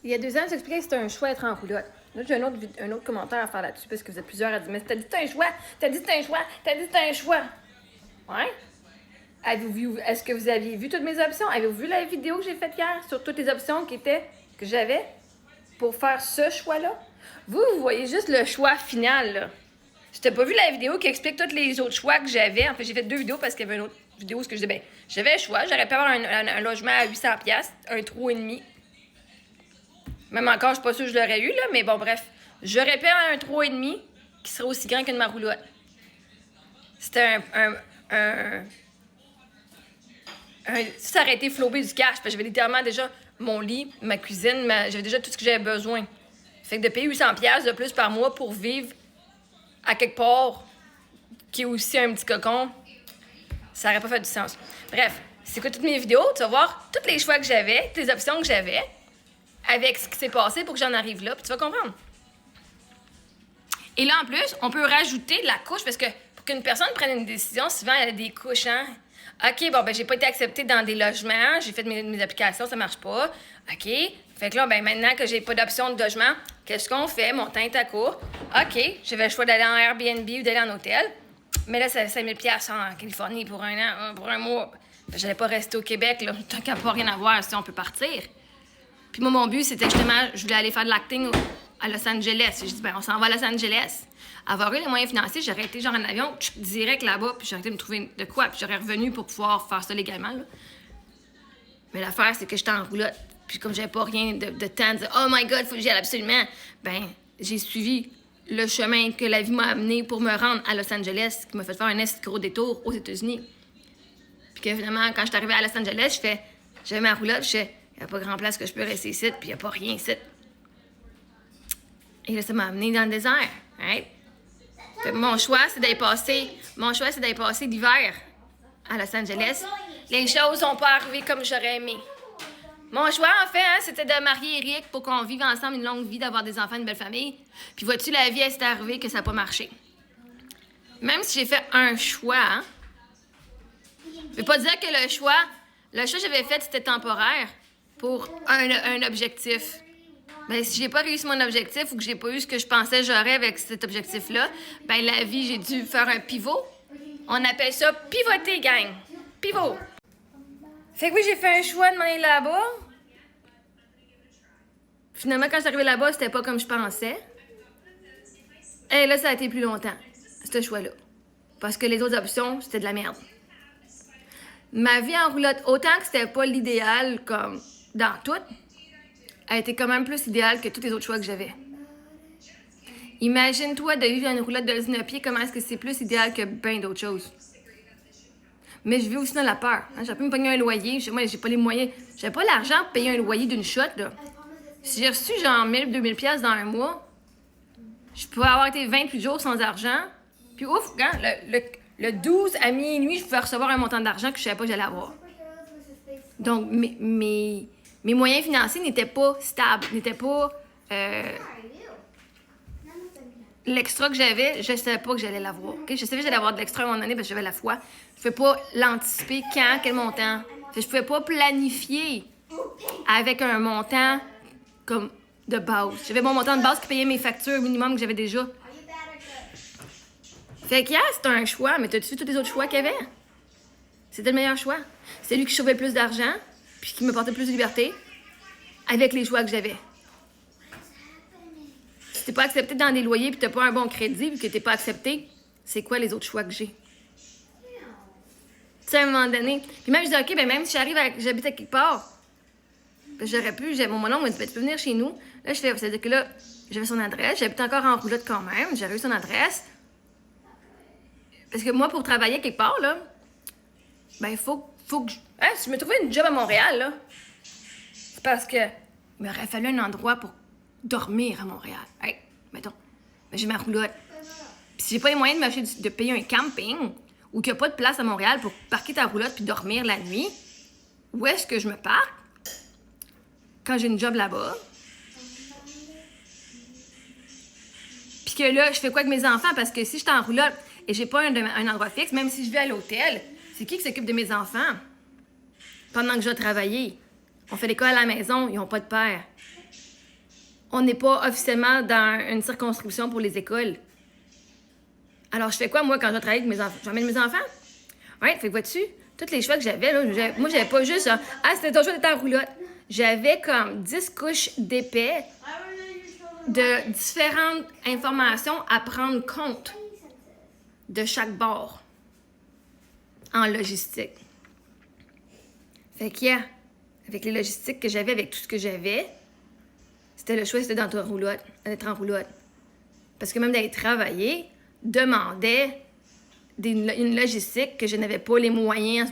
Il y a 2 ans, j'expliquais que c'était un choix d'être en roulotte. Là, j'ai un autre commentaire à faire là-dessus parce que vous êtes plusieurs à dire mais t'as dit que c'était un choix, t'as dit que c'était un choix, t'as dit que c'était un choix. Ouais? Est-ce que vous aviez vu toutes mes options? Avez-vous vu la vidéo que j'ai faite hier sur toutes les options que j'avais pour faire ce choix-là? Vous voyez juste le choix final, là. Je t'ai pas vu la vidéo qui explique tous les autres choix que j'avais. En fait, j'ai fait 2 vidéos parce qu'il y avait une autre vidéo où je disais, ben, j'avais le choix. J'aurais pu avoir un logement à 800$, un trou et demi. Même encore, je suis pas sûre que je l'aurais eu, là, mais bon, bref. J'aurais pu avoir un trou et demi qui serait aussi grand qu'une maroulotte. C'était ça aurait été flobé du cash, parce que j'avais littéralement déjà mon lit, ma cuisine, j'avais déjà tout ce que j'avais besoin. Fait que de payer 800$ de plus par mois pour vivre à quelque part qui est aussi un petit cocon, ça aurait pas fait du sens. Bref, si tu écoutes toutes mes vidéos, tu vas voir tous les choix que j'avais, toutes les options que j'avais, avec ce qui s'est passé pour que j'en arrive là, puis tu vas comprendre. Et là, en plus, on peut rajouter de la couche, parce que pour qu'une personne prenne une décision, souvent, elle a des couches, hein? OK, bon, ben j'ai pas été acceptée dans des logements, j'ai fait mes applications, ça marche pas. OK, fait que là, ben maintenant que j'ai pas d'option de logement, qu'est-ce qu'on fait? Mon temps est à court. OK, j'avais le choix d'aller en Airbnb ou d'aller en hôtel. Mais là, c'est 5000$ en Californie pour un mois. J'allais pas rester au Québec, là, tant qu'à pas rien à voir, si on peut partir. Puis moi, mon but, c'était justement, je voulais aller faire de l'acting à Los Angeles. J'ai dit, ben on s'en va à Los Angeles. Avoir eu les moyens financiers, j'aurais été genre en avion, direct là-bas, puis j'aurais été me trouver de quoi, puis j'aurais revenu pour pouvoir faire ça légalement, là. Mais l'affaire, c'est que j'étais en roulotte. Puis comme j'avais pas rien de temps de dire, oh my God, faut que j'y aille absolument, ben j'ai suivi le chemin que la vie m'a amené pour me rendre à Los Angeles, qui m'a fait faire un gros détour aux États-Unis. Puis que finalement, quand je suis arrivée à Los Angeles, j'avais ma roulotte, je fais, il n'y a pas grand place que je peux rester ici, puis il n'y a pas rien ici. Et là, ça m'a amené dans le désert, right? Fait que mon choix, c'est d'aller passer l'hiver à Los Angeles. Les choses n'ont pas arrivé comme j'aurais aimé. Mon choix, en fait, hein, c'était de marier Eric pour qu'on vive ensemble une longue vie, d'avoir des enfants, une belle famille. Puis vois-tu, la vie, elle s'est arrivée que ça n'a pas marché. Même si j'ai fait un choix, hein, je veux pas dire que le choix que j'avais fait, c'était temporaire pour un objectif. Ben, si j'ai pas réussi mon objectif ou que j'ai pas eu ce que je pensais j'aurais avec cet objectif-là, ben la vie, j'ai dû faire un pivot. On appelle ça pivoter, gang. Pivot. Fait que oui, j'ai fait un choix de m'en aller là-bas. Finalement, quand je suis arrivée là-bas, c'était pas comme je pensais. Et là, ça a été plus longtemps, ce choix-là. Parce que les autres options, c'était de la merde. Ma vie en roulotte, autant que c'était pas l'idéal comme dans tout, a été quand même plus idéale que tous les autres choix que j'avais. Imagine-toi de vivre dans une roulotte de 19 pieds, comment est-ce que c'est plus idéal que bien d'autres choses. Mais je vis aussi dans la peur. Hein? J'aurais pu me payer un loyer. Moi, j'ai pas les moyens. J'avais pas l'argent pour payer un loyer d'une shot, là. Si j'ai reçu genre 1000, 2000$ dans un mois, je pourrais avoir été 28 jours sans argent. Puis ouf, quand le 12 à minuit, je pouvais recevoir un montant d'argent que je savais pas que j'allais avoir. Donc, mes moyens financiers n'étaient pas stables, n'étaient pas... l'extra que j'avais, je savais pas que j'allais l'avoir. Okay? Je savais que j'allais avoir de l'extra à un moment donné parce que j'avais la foi. Je pouvais pas l'anticiper quand, quel montant. Fait que je pouvais pas planifier avec un montant comme de base. J'avais mon montant de base qui payait mes factures minimum que j'avais déjà. Fait que c'était un choix, mais t'as-tu vu tous les autres choix qu'il y avait? C'était le meilleur choix. C'était lui qui sauvait le plus d'argent, puis qui me portait plus de liberté, avec les choix que j'avais. Si t'es pas accepté dans des loyers, puis t'as pas un bon crédit, puis que t'es pas accepté, c'est quoi les autres choix que j'ai? Tu sais, à un moment donné. Puis même, je dis, OK, ben même si j'habite à quelque part, ben, j'aurais pu, mon oncle m'a dit, ben, tu peux venir chez nous. Là, je fais, c'est-à-dire que là, j'avais son adresse, j'habite encore en roulotte quand même, j'avais eu son adresse. Parce que moi, pour travailler quelque part, là, ben, il faut que je... Hein, si je me trouvais une job à Montréal, là, c'est parce que il m'aurait fallu un endroit pour dormir à Montréal. Hey, mettons, ben, j'ai ma roulotte. Puis si j'ai pas les moyens de payer un camping ou qu'il n'y a pas de place à Montréal pour parquer ta roulotte puis dormir la nuit, où est-ce que je me parque quand j'ai une job là-bas? Puis que là, je fais quoi avec mes enfants? Parce que si je suis en roulotte et j'ai pas un endroit fixe, même si je vais à l'hôtel, c'est qui s'occupe de mes enfants pendant que je vais travailler? On fait l'école à la maison, ils n'ont pas de père. on n'est pas officiellement dans une circonscription pour les écoles. Alors, je fais quoi, moi, quand je vais travailler avec mes enfants? J'emmène mes enfants? Ouais, fait que vois-tu, tous les choix que j'avais, là, moi, j'avais pas juste, c'était ton choix d'être en roulotte. J'avais comme 10 couches d'épais de différentes informations à prendre compte de chaque bord en logistique. Fait que, avec les logistiques que j'avais, avec tout ce que j'avais, c'était le choix, c'était d'être en roulotte. Parce que même d'aller travailler demandait une logistique que je n'avais pas les moyens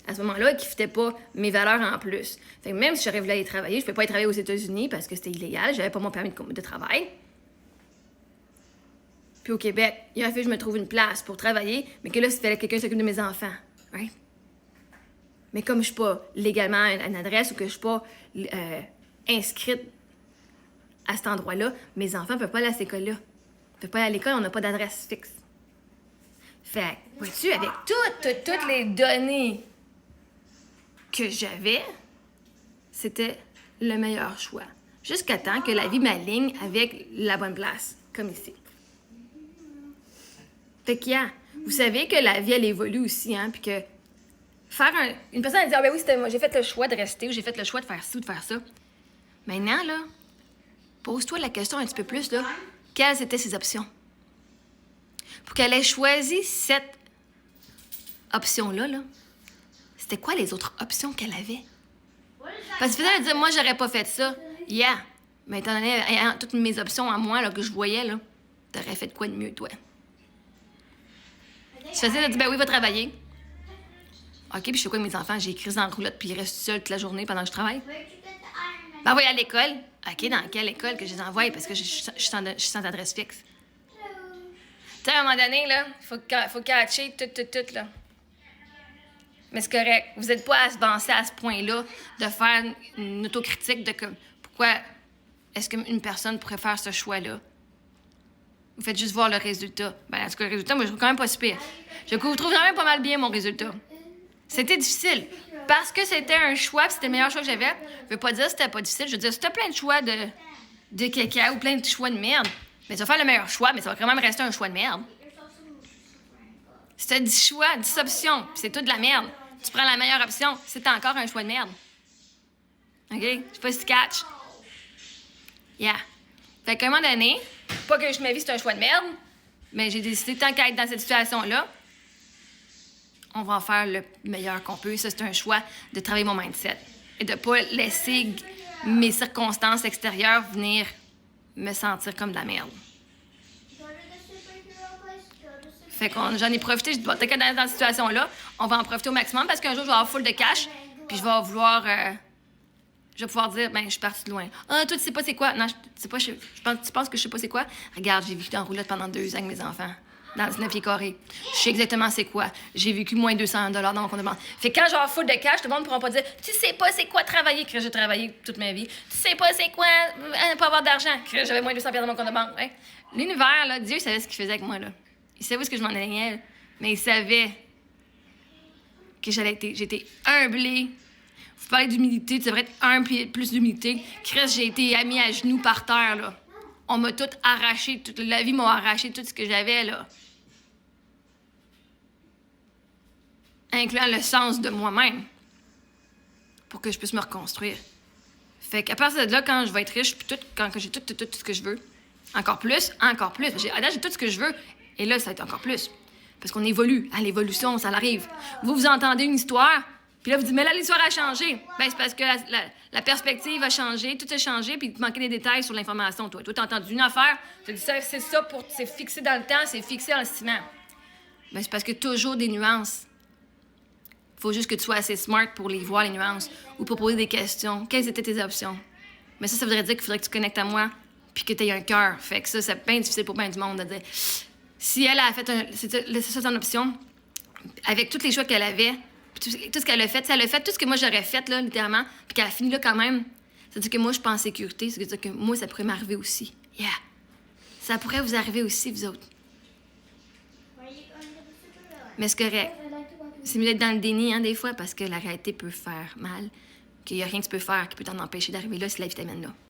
à ce moment-là, qui ne fitait pas mes valeurs en plus. Fait que même si j'aurais voulu aller travailler, je ne pouvais pas aller travailler aux États-Unis parce que c'était illégal, j'avais pas mon permis de travail. Puis au Québec, il a fallu que je me trouve une place pour travailler, mais que là, il fallait que quelqu'un s'occupe de mes enfants. Right? Mais comme je suis pas légalement une adresse ou que je suis pas inscrite à cet endroit-là, mes enfants ne peuvent pas aller à cette école-là. Ils peuvent pas aller à l'école, on n'a pas d'adresse fixe. Fait que, vois-tu, avec toutes les données que j'avais, c'était le meilleur choix. Jusqu'à temps que la vie m'aligne avec la bonne place, comme ici. Fait que, vous savez que la vie, elle évolue aussi, hein, puis que une personne, elle dit, ah ben oui, c'était moi, j'ai fait le choix de rester, ou j'ai fait le choix de faire ci ou de faire ça. Maintenant, là, pose-toi la question un petit peu plus, là, quelles étaient ses options? Pour qu'elle ait choisi cette option-là, là, c'était quoi les autres options qu'elle avait? Parce que peut-être elle disait, moi, j'aurais pas fait ça. Yeah. Mais étant donné toutes mes options à moi, là, que je voyais, là, t'aurais fait quoi de mieux, toi? C'est facile de dire, ben oui, va travailler. OK, puis je fais quoi avec mes enfants? J'ai écrit en roulotte, puis ils restent seuls toute la journée pendant que je travaille. Ben oui, à l'école. OK, dans quelle école que je les envoie? Parce que je suis sans adresse fixe. Tu sais, à un moment donné, là, faut catcher tout, là. Mais c'est correct. Vous n'êtes pas avancé à ce point-là de faire une autocritique de pourquoi est-ce qu'une personne pourrait faire ce choix-là. Vous faites juste voir le résultat. Ben, en tout cas, le résultat, moi, je trouve quand même pas si pire. Je trouve quand même pas mal bien mon résultat. C'était difficile. Parce que c'était un choix, puis c'était le meilleur choix que j'avais. Je veux pas dire que c'était pas difficile. Je veux dire, si t'as plein de choix de caca ou plein de choix de merde, mais tu vas faire le meilleur choix, mais ça va quand même rester un choix de merde. Si t'as 10 choix, 10 options, puis c'est tout de la merde, tu prends la meilleure option, c'est encore un choix de merde. OK? Je sais pas si tu catch. Yeah. Fait qu'à un moment donné, pas que ma vie c'est un choix de merde, mais j'ai décidé, tant qu'à être dans cette situation-là, on va en faire le meilleur qu'on peut. Ça, c'est un choix de travailler mon mindset et de pas laisser mes circonstances extérieures venir me sentir comme de la merde. Fait que j'en ai profité. Je dis, bon, t'es dans cette situation-là, on va en profiter au maximum parce qu'un jour, je vais avoir full de cash, puis je vais vouloir... je vais pouvoir dire, ben, je suis partie de loin. Ah, toi, tu sais pas c'est quoi? Non, tu penses que je sais pas c'est quoi? Regarde, j'ai vécu en roulotte pendant 2 ans avec mes enfants, dans 19 pieds carrés. Je sais exactement c'est quoi. J'ai vécu moins de 200 $ dans mon compte de banque. Fait que quand je vais avoir full de cash, tout le monde ne pourra pas dire, tu sais pas c'est quoi travailler, que j'ai travaillé toute ma vie. Tu sais pas c'est quoi pas avoir d'argent, que j'avais moins de 200 $ dans mon compte de banque. Hein? L'univers, là, Dieu savait ce qu'il faisait avec moi, là. Il savait où est-ce que je m'en allais, mais il savait que j'étais humblée. Vous parlez d'humilité, tu devrais être humble plus d'humilité. Chris, j'ai été mis à genoux par terre, là. On m'a tout arraché, toute la vie m'a arraché tout ce que j'avais, là. Incluant le sens de moi-même. Pour que je puisse me reconstruire. Fait qu'à partir de là, quand je vais être riche, puis quand j'ai tout ce que je veux, encore plus. J'ai tout ce que je veux, et là, ça va être encore plus. Parce qu'on évolue. À l'évolution, ça arrive. Vous entendez une histoire, puis là, vous dites, mais là, l'histoire a changé. Ben, c'est parce que la perspective a changé, tout a changé, puis il te manquait des détails sur l'information, toi. Toi, t'as entendu une affaire, tu dis, c'est fixé dans le temps, c'est fixé dans le ciment. Ben, c'est parce que toujours des nuances. Il faut juste que tu sois assez smart pour les voir, les nuances, ou pour poser des questions. Quelles étaient tes options? Mais ça voudrait dire qu'il faudrait que tu connectes à moi, puis que tu aies un cœur. Fait que ça, c'est bien difficile pour bien du monde de dire. Si elle a fait c'est ça son option, avec tous les choix qu'elle avait, tout ce qu'elle a fait, si elle a fait tout ce que moi j'aurais fait, là, littéralement, puis qu'elle a fini là quand même, ça veut dire que moi, je suis pas en sécurité, ça veut dire que moi, ça pourrait m'arriver aussi. Yeah. Ça pourrait vous arriver aussi, vous autres. Mais c'est correct. C'est mieux d'être dans le déni, hein, des fois, parce que la réalité peut faire mal, qu'il n'y a rien que tu peux faire qui peut t'en empêcher d'arriver là si la vie t'amène là.